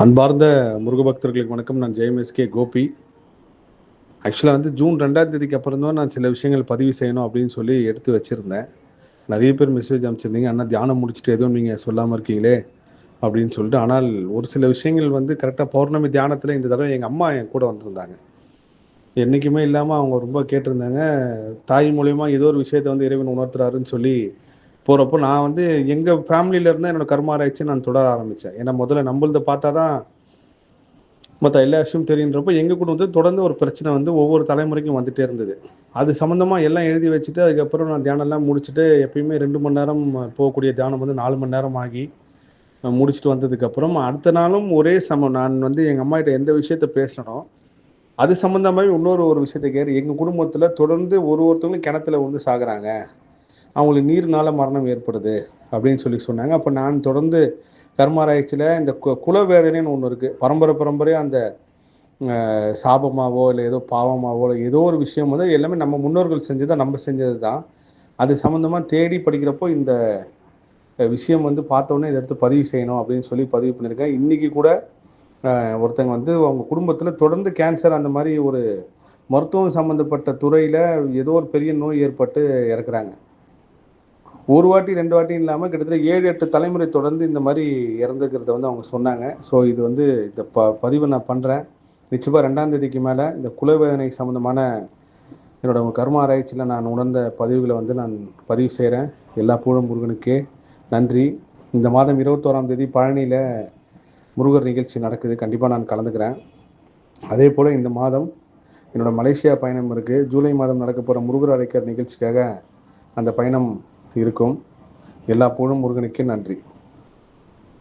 அன்பார்ந்த முருக பக்தர்களுக்கு வணக்கம். நான் ஜெயம் கோபி. ஆக்சுவலாக ஜூன் 2ஆம் தேதிக்கு அப்புறம் தான் நான் சில விஷயங்கள் பதிவு செய்யணும் அப்படின்னு சொல்லி எடுத்து வச்சுருந்தேன். நிறைய பேர் மெசேஜ் அனுப்பிச்சிருந்தீங்க, அண்ணா தியானம் முடிச்சுட்டு எதுவும் நீங்கள் சொல்லாமல் இருக்கீங்களே அப்படின்னு சொல்லிட்டு. ஆனால் ஒரு சில விஷயங்கள் கரெக்டாக பௌர்ணமி தியானத்தில் இந்த தடவை எங்கள் அம்மா என் கூட வந்திருந்தாங்க. என்றைக்குமே இல்லாமல் அவங்க ரொம்ப கேட்டிருந்தாங்க. தாய் மூலயமா ஏதோ ஒரு விஷயத்தை இறைவன் உணர்த்துறாருன்னு சொல்லி போகிறப்போ நான் எங்கள் ஃபேமிலியில இருந்தால் என்னோட கர்மாராய்ச்சி நான் தொடர ஆரம்பித்தேன். ஏன்னா முதல்ல நம்மளதை பார்த்தா தான் மற்ற எல்லா விஷயமும் தெரியுன்றப்போ எங்கள் கூட தொடர்ந்து ஒரு பிரச்சனை ஒவ்வொரு தலைமுறைக்கும் வந்துகிட்டே இருந்தது. அது சம்மந்தமாக எல்லாம் எழுதி வச்சுட்டு அதுக்கப்புறம் நான் தியானம்லாம் முடிச்சுட்டு எப்பயுமே 2 மணி நேரம் போகக்கூடிய தியானம் 4 மணி நேரம் ஆகி முடிச்சுட்டு வந்ததுக்கப்புறம் அடுத்த நாளும் ஒரே நான் எங்கள் அம்மாகிட்ட எந்த விஷயத்த பேசணும் அது சம்மந்தமாகவே ஒரு விஷயத்த கேட்கு. எங்கள் குடும்பத்தில் தொடர்ந்து ஒருத்தவங்களும் கிணத்துல சாகுறாங்க, அவங்களுக்கு நீர்னால மரணம் ஏற்படுது அப்படின்னு சொன்னாங்க. அப்போ நான் தொடர்ந்து கர்மாராய்ச்சியில் இந்த குலவேதனைன்னு ஒன்று இருக்குது. பரம்பரையாக அந்த சாபமாவோ இல்லை ஏதோ பாவமாவோ இல்லை ஏதோ ஒரு விஷயம் எல்லாமே நம்ம முன்னோர்கள் செஞ்சதை நம்ம செஞ்சது தான். அது சம்மந்தமாக தேடி படிக்கிறப்போ இந்த விஷயம் பார்த்தோன்னே இதை எடுத்து பதிவு செய்யணும் அப்படின்னு சொல்லி பதிவு பண்ணியிருக்கேன். இன்றைக்கி கூட ஒருத்தங்க அவங்க குடும்பத்தில் தொடர்ந்து கேன்சர் அந்த மாதிரி ஒரு மருத்துவம் சம்மந்தப்பட்ட துறையில் ஏதோ ஒரு பெரிய நோய் ஏற்பட்டு இறக்குறாங்க. ஒரு வாட்டி 2 வாட்டி இல்லாமல் கிட்டத்தட்ட 7-8 தலைமுறை தொடர்ந்து இந்த மாதிரி இறந்துக்கிறத அவங்க சொன்னாங்க. ஸோ இது இந்த பதிவை நான் பண்ணுறேன். நிச்சயமாக 2ஆம் தேதிக்கு மேலே இந்த குலவேதனை சம்மந்தமான என்னோட கர்ம ஆராய்ச்சியில் நான் உணர்ந்த பதிவுகளை நான் பதிவு செய்கிறேன். எல்லா புகழும் முருகனுக்கே. நன்றி. இந்த மாதம் 21ஆம் தேதி பழனியில் முருகர் நிகழ்ச்சி நடக்குது. கண்டிப்பாக நான் கலந்துக்கிறேன். அதே போல் இந்த மாதம் என்னோடய மலேசியா பயணம் இருக்குது. ஜூலை மாதம் நடக்க போகிற முருகர் அழைக்கிற நிகழ்ச்சிக்காக அந்த பயணம் இருக்கும். எல்லா புகழும் முருகனுக்கே. நன்றி.